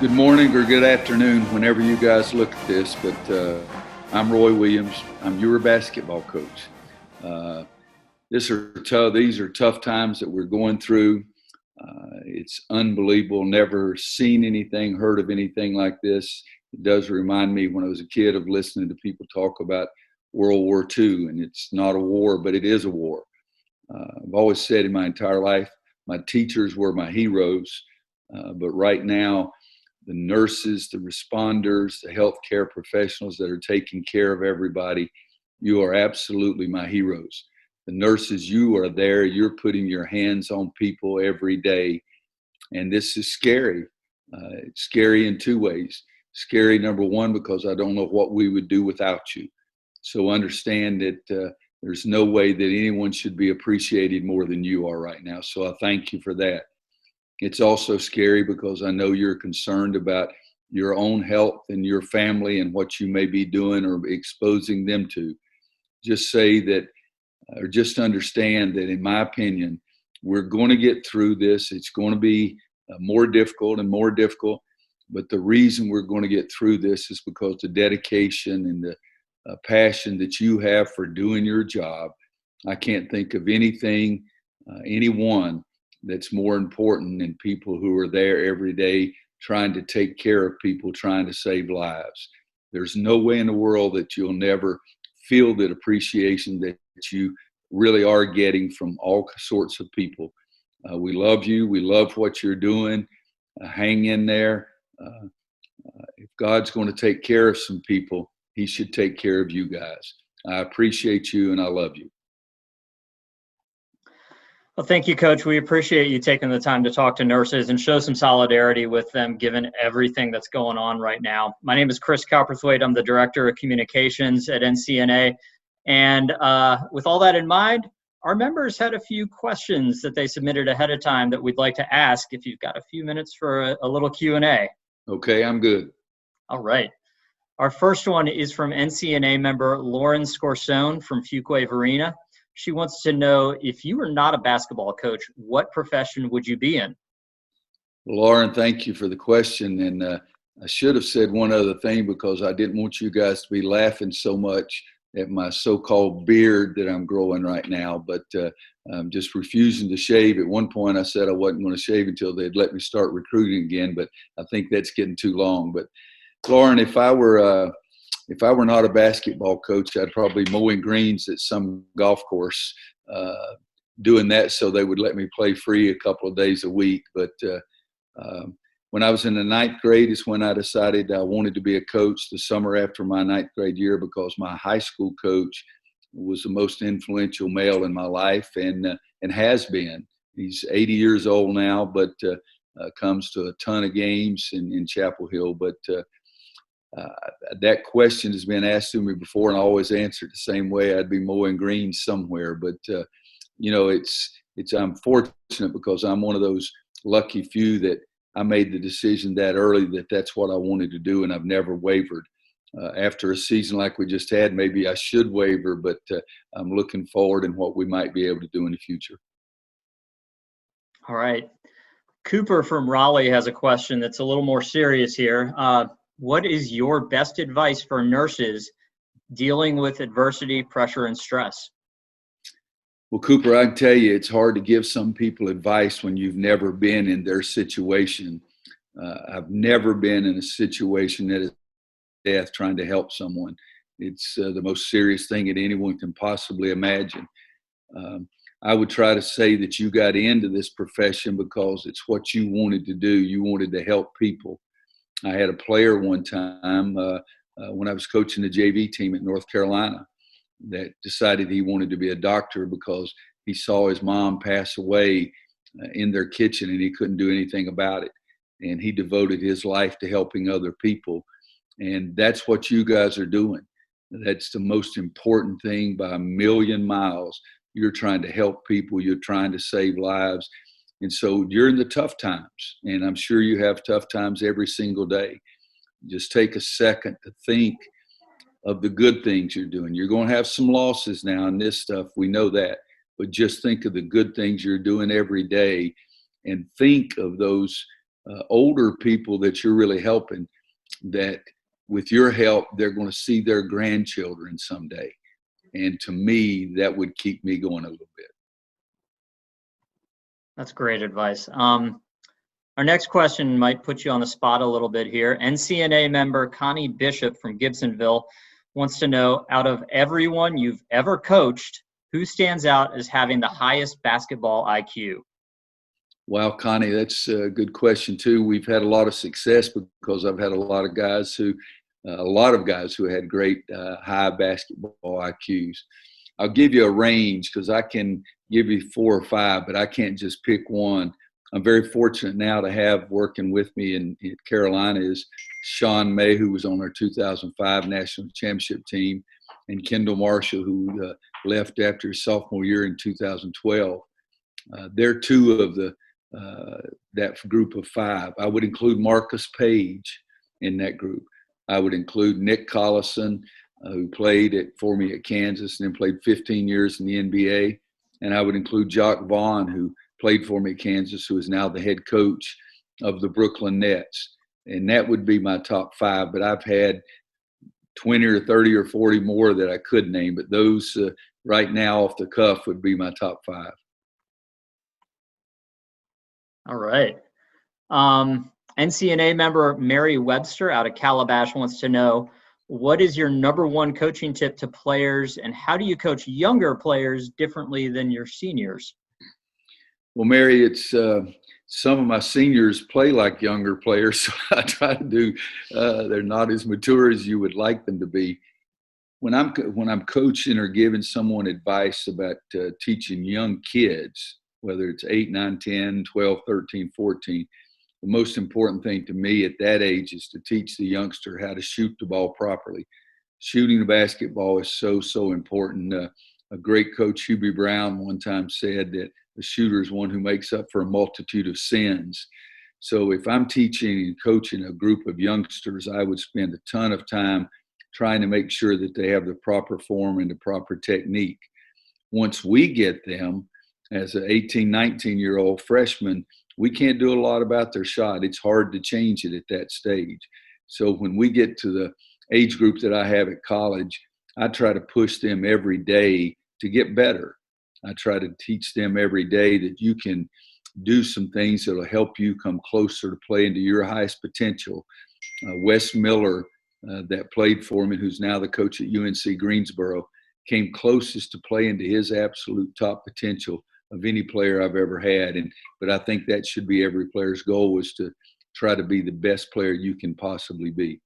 Good morning or good afternoon, whenever you guys look at this. But I'm Roy Williams. I'm your basketball coach. These are tough times that we're going through. It's unbelievable. Never seen anything, heard of anything like this. It does remind me when I was a kid of listening to people talk about World War II, and it's not a war, but it is a war. I've always said in my entire life, my teachers were my heroes. But right now, the nurses, the responders, the healthcare professionals that are taking care of everybody, you are absolutely my heroes. The nurses, you are there. You're putting your hands on people every day. And this is scary. It's scary in two ways. Scary, number one, because I don't know what we would do without you. So understand that there's no way that anyone should be appreciated more than you are right now. So I thank you for that. It's also scary because I know you're concerned about your own health and your family and what you may be doing or exposing them to. Just say that, or just understand that, in my opinion, we're going to get through this. It's going to be more difficult and more difficult. But the reason we're going to get through this is because the dedication and the passion that you have for doing your job. I can't think of anything, anyone that's more important than people who are there every day trying to take care of people, trying to save lives. There's no way in the world that you'll never feel that appreciation that you really are getting from all sorts of people. We love you. We love what you're doing. Hang in there. If God's going to take care of some people, he should take care of you guys. I appreciate you and I love you. Well, thank you, Coach. We appreciate you taking the time to talk to nurses and show some solidarity with them, given everything that's going on right now. My name is Chris Copperthwaite. I'm the Director of Communications at NCNA. And with all that in mind, our members had a few questions that they submitted ahead of time that we'd like to ask if you've got a few minutes for a little Q&A. Okay, I'm good. All right. Our first one is from NCNA member Lauren Scorsone from Fuquay Varina. She wants to know, if you were not a basketball coach, what profession would you be in? Lauren, thank you for the question. And I should have said one other thing because I didn't want you guys to be laughing so much at my so-called beard that I'm growing right now. But I'm just refusing to shave. At one point, I said I wasn't going to shave until they'd let me start recruiting again. But I think that's getting too long. But Lauren, if I were not a basketball coach, I'd probably mowing greens at some golf course, doing that so they would let me play free a couple of days a week. But when I was in the ninth grade is when I decided I wanted to be a coach the summer after my ninth grade year, because my high school coach was the most influential male in my life and has been. He's 80 years old now, but comes to a ton of games in Chapel Hill. But that question has been asked to me before, and I always answered the same way. I'd be mowing greens somewhere. But I'm fortunate because I'm one of those lucky few that I made the decision that early that that's what I wanted to do, and I've never wavered. After a season like we just had, maybe I should waver, but I'm looking forward in what we might be able to do in the future. All right. Cooper from Raleigh has a question that's a little more serious here. What is your best advice for nurses dealing with adversity, pressure, and stress? Well, Cooper, I can tell you it's hard to give some people advice when you've never been in their situation. I've never been in a situation that is death trying to help someone. It's the most serious thing that anyone can possibly imagine. I would try to say that you got into this profession because it's what you wanted to do. You wanted to help people. I had a player one time when I was coaching the JV team at North Carolina that decided he wanted to be a doctor because he saw his mom pass away in their kitchen and he couldn't do anything about it. And he devoted his life to helping other people. And that's what you guys are doing. That's the most important thing by a million miles. You're trying to help people. You're trying to save lives. And so during the tough times, and I'm sure you have tough times every single day, just take a second to think of the good things you're doing. You're going to have some losses now in this stuff. We know that. But just think of the good things you're doing every day and think of those older people that you're really helping, that with your help, they're going to see their grandchildren someday. And to me, that would keep me going a little bit. That's great advice. Our next question might put you on the spot a little bit here. NCNA member Connie Bishop from Gibsonville wants to know, out of everyone you've ever coached, who stands out as having the highest basketball IQ? Wow, Connie, that's a good question too. We've had a lot of success because I've had a lot of guys who had great high basketball IQs. I'll give you a range because I can give you 4 or 5, but I can't just pick one. I'm very fortunate now to have working with me in Carolina is Sean May, who was on our 2005 national championship team, and Kendall Marshall, who left after his sophomore year in 2012. They're 2 of that group of 5. I would include Marcus Page in that group. I would include Nick Collison, who played for me at Kansas and then played 15 years in the NBA. And I would include Jock Vaughn, who played for me at Kansas, who is now the head coach of the Brooklyn Nets. And that would be my top 5. But I've had 20 or 30 or 40 more that I could name. But those right now off the cuff would be my top 5. All right. NCNA member Mary Webster out of Calabash wants to know, what is your number 1 coaching tip to players, and how do you coach younger players differently than your seniors? Well, Mary, it's some of my seniors play like younger players, so I try to do. They're not as mature as you would like them to be. When I'm coaching or giving someone advice about teaching young kids, whether it's 8, 9, 10, 12, 13, 14, the most important thing to me at that age is to teach the youngster how to shoot the ball properly. Shooting the basketball is so important. A great coach, Hubie Brown, one time said that the shooter is one who makes up for a multitude of sins. So if I'm teaching and coaching a group of youngsters, I would spend a ton of time trying to make sure that they have the proper form and the proper technique. Once we get them as an 18, 19-year-old freshman, we can't do a lot about their shot. It's hard to change it at that stage. So when we get to the age group that I have at college, I try to push them every day to get better. I try to teach them every day that you can do some things that will help you come closer to play into your highest potential. Wes Miller, that played for me, who's now the coach at UNC Greensboro, came closest to play into his absolute top potential of any player I've ever had. But I think that should be every player's goal, is to try to be the best player you can possibly be.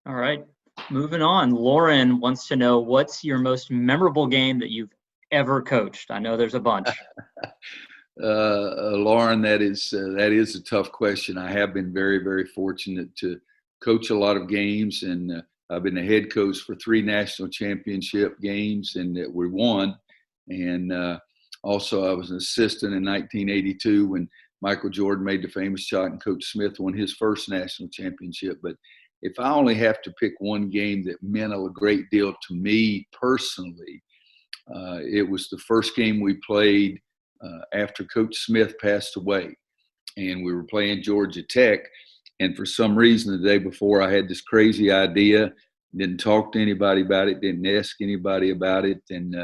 All right. Moving on. Lauren wants to know, what's your most memorable game that you've ever coached? I know there's a bunch. Lauren, that is a tough question. I have been very, very fortunate to coach a lot of games, and I've been the head coach for 3 national championship games, and that we won. And also, I was an assistant in 1982 when Michael Jordan made the famous shot and Coach Smith won his first national championship. But if I only have to pick one game that meant a great deal to me personally, it was the first game we played after Coach Smith passed away. And we were playing Georgia Tech. And for some reason, the day before, I had this crazy idea, didn't talk to anybody about it, didn't ask anybody about it, and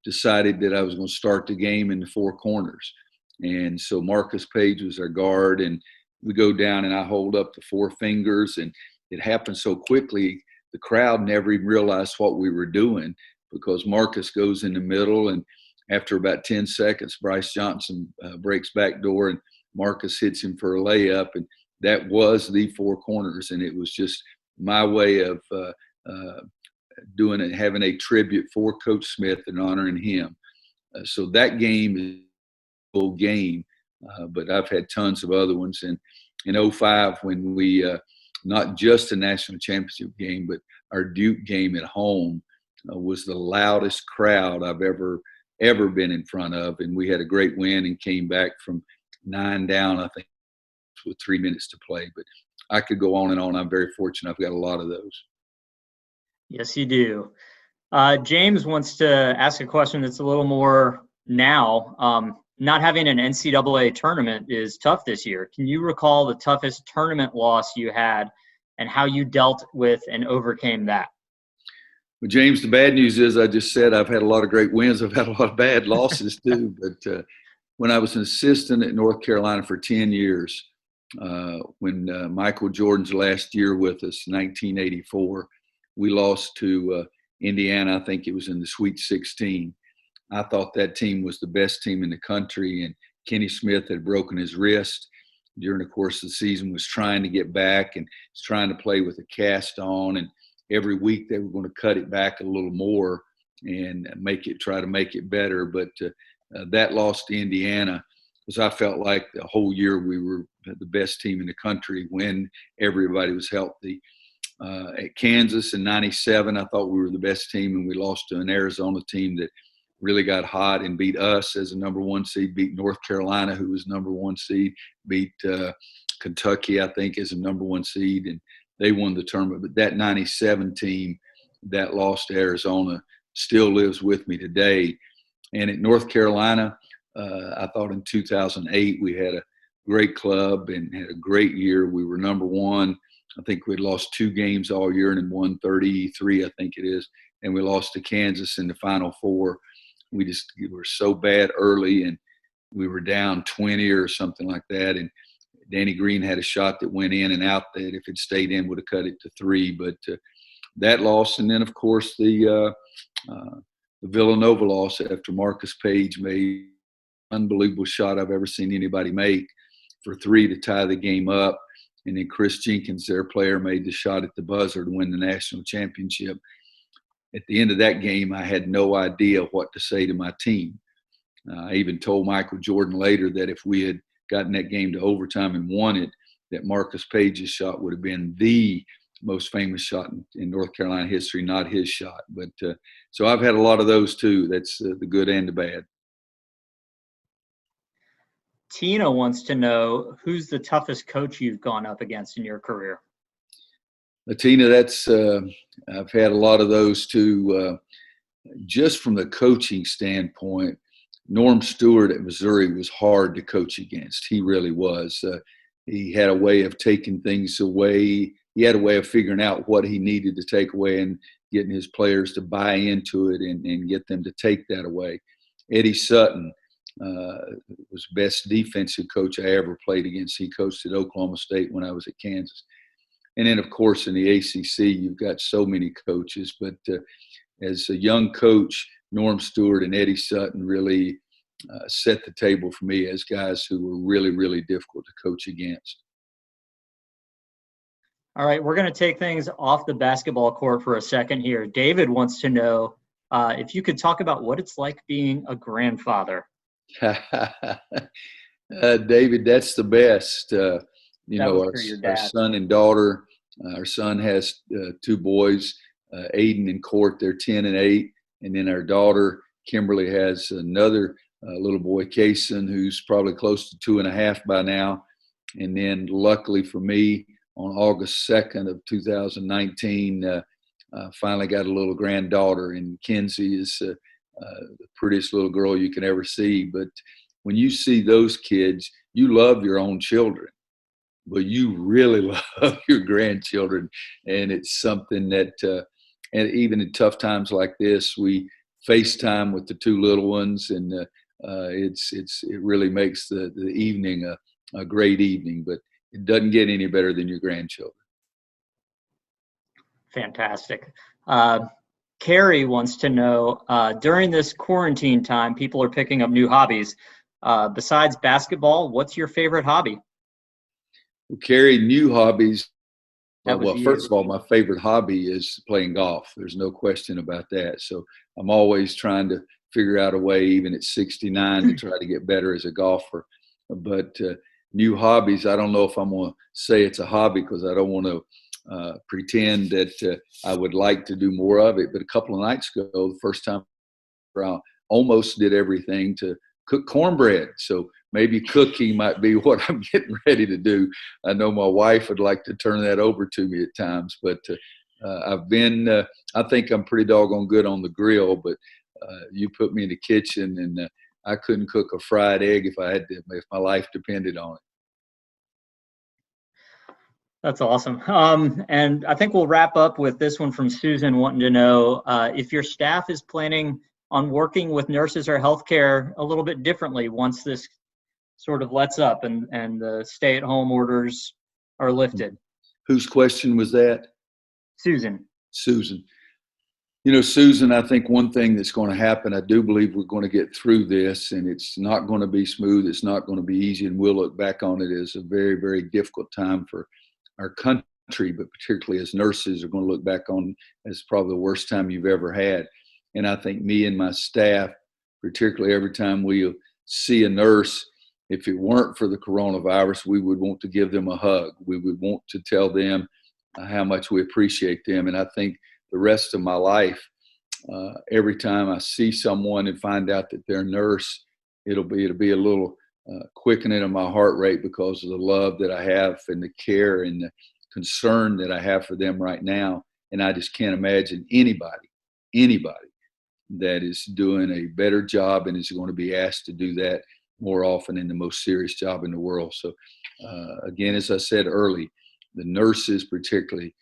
decided that I was going to start the game in the 4 corners. And so Marcus Page was our guard, and we go down and I hold up the 4 fingers, and it happened so quickly, the crowd never even realized what we were doing, because Marcus goes in the middle, and after about 10 seconds, Bryce Johnson breaks back door, and Marcus hits him for a layup, and that was the 4 corners. And it was just my way of doing it, having a tribute for Coach Smith and honoring him. So that game is a full game, but I've had tons of other ones. And in 2005, when we, not just a national championship game, but our Duke game at home was the loudest crowd I've ever been in front of. And we had a great win and came back from 9 down, I think, with 3 minutes to play. But I could go on and on. I'm very fortunate. I've got a lot of those. Yes, you do. James wants to ask a question that's a little more now. not having an NCAA tournament is tough this year. Can you recall the toughest tournament loss you had and how you dealt with and overcame that? Well, James, the bad news is I just said I've had a lot of great wins. I've had a lot of bad losses too. But when I was an assistant at North Carolina for 10 years, when Michael Jordan's last year with us, 1984, we lost to Indiana. I think it was in the Sweet 16. I thought that team was the best team in the country, and Kenny Smith had broken his wrist during the course of the season, was trying to get back and was trying to play with a cast on, and every week they were going to cut it back a little more and try to make it better. But that loss to Indiana, because I felt like the whole year we were the best team in the country when everybody was healthy. At Kansas in '97, I thought we were the best team, and we lost to an Arizona team that really got hot and beat us as a number one seed, beat North Carolina, who was number one seed, beat Kentucky, I think, as a number one seed, and they won the tournament. But that '97 team that lost to Arizona still lives with me today. And at North Carolina, I thought in 2008 we had a great club and had a great year. We were number one. I think we'd lost 2 games all year and then won 33, I think it is. And we lost to Kansas in the Final Four. We were so bad early, and we were down 20 or something like that. And Danny Green had a shot that went in and out that if it stayed in would have cut it to 3. But that loss, and then, of course, the Villanova loss after Marcus Page made an unbelievable shot I've ever seen anybody make for 3 to tie the game up. And then Chris Jenkins, their player, made the shot at the buzzer to win the national championship. At the end of that game, I had no idea what to say to my team. I even told Michael Jordan later that if we had gotten that game to overtime and won it, that Marcus Page's shot would have been the most famous shot in North Carolina history, not his shot. But so I've had a lot of those too. That's the good and the bad. Tina wants to know, who's the toughest coach you've gone up against in your career? Tina, that's I've had a lot of those too. Just from the coaching standpoint, Norm Stewart at Missouri was hard to coach against. He really was. He had a way of taking things away. He had a way of figuring out what he needed to take away and getting his players to buy into it and get them to take that away. Eddie Sutton was the best defensive coach I ever played against. He coached at Oklahoma State when I was at Kansas. And then, of course, in the ACC, you've got so many coaches. But as a young coach, Norm Stewart and Eddie Sutton really set the table for me as guys who were really, really difficult to coach against. All right, we're going to take things off the basketball court for a second here. David wants to know if you could talk about what it's like being a grandfather. David, that's the best. Our dad. son and daughter, our son has 2 boys, Aiden and Court, they're 10 and 8. And then our daughter, Kimberly, has another little boy, Kason, who's probably close to 2.5 by now. And then luckily for me, on August 2nd of 2019, finally got a little granddaughter, and Kenzie is the prettiest little girl you can ever see. But when you see those kids, you love your own children, but you really love your grandchildren. And it's something that, and even in tough times like this, we FaceTime with the 2 little ones, and it really makes the evening a great evening. But it doesn't get any better than your grandchildren. Fantastic. Carrie wants to know, during this quarantine time, people are picking up new hobbies. Besides basketball, what's your favorite hobby? Well, Carrie, new hobbies. Well, first of all, my favorite hobby is playing golf. There's no question about that. So I'm always trying to figure out a way, even at 69, to try to get better as a golfer. But new hobbies, I don't know if I'm going to say it's a hobby, because I don't want to pretend that I would like to do more of it. But a couple of nights ago, the first time I almost did everything to cook cornbread. So maybe cooking might be what I'm getting ready to do. I know my wife would like to turn that over to me at times, but I think I'm pretty doggone good on the grill, but you put me in the kitchen and I couldn't cook a fried egg if if my life depended on it. That's awesome. And I think we'll wrap up with this one from Susan wanting to know if your staff is planning on working with nurses or healthcare a little bit differently once this sort of lets up and the stay-at-home orders are lifted. Whose question was that? Susan. Susan. Susan, I think one thing that's going to happen, I do believe we're going to get through this, and it's not going to be smooth. It's not going to be easy, and we'll look back on it as a very, very difficult time for our country, but particularly as nurses are going to look back on as probably the worst time you've ever had. And I think me and my staff, particularly every time we see a nurse, if it weren't for the coronavirus, we would want to give them a hug. We would want to tell them how much we appreciate them. And I think the rest of my life, every time I see someone and find out that they're a nurse, it'll be a little quickening of my heart rate because of the love that I have and the care and the concern that I have for them right now. And I just can't imagine anybody that is doing a better job and is going to be asked to do that more often in the most serious job in the world. So again, as I said early, the nurses particularly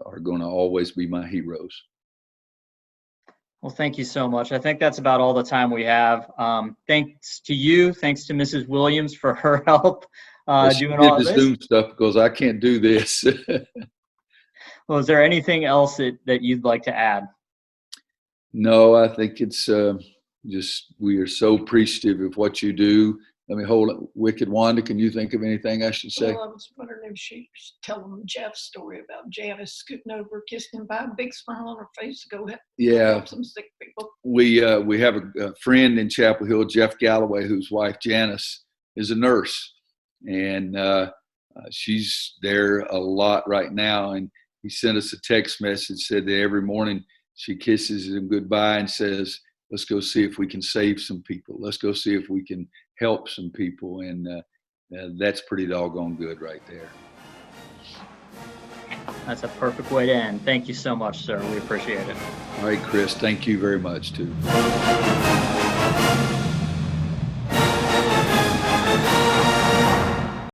are going to always be my heroes. Well, thank you so much. I think that's about all the time we have. Thanks to you. Thanks to Mrs. Williams for her help doing all of this. Zoom stuff because I can't do this. Well, is there anything else that you'd like to add? No, I think it's just we are so appreciative of what you do. Let me hold it. Wicked Wanda, can you think of anything I should say? Well, I was wondering if she was telling Jeff's story about Janice scooting over, kissing him by a big smile on her face to go help some sick people. We have a friend in Chapel Hill, Jeff Galloway, whose wife Janice is a nurse, and she's there a lot right now. And he sent us a text message, said that every morning she kisses him goodbye and says, "Let's go see if we can save some people. Let's go see if we can help some people." And that's pretty doggone good right there. That's a perfect way to end. Thank you so much, sir. We appreciate it. All right, Chris, thank you very much, too.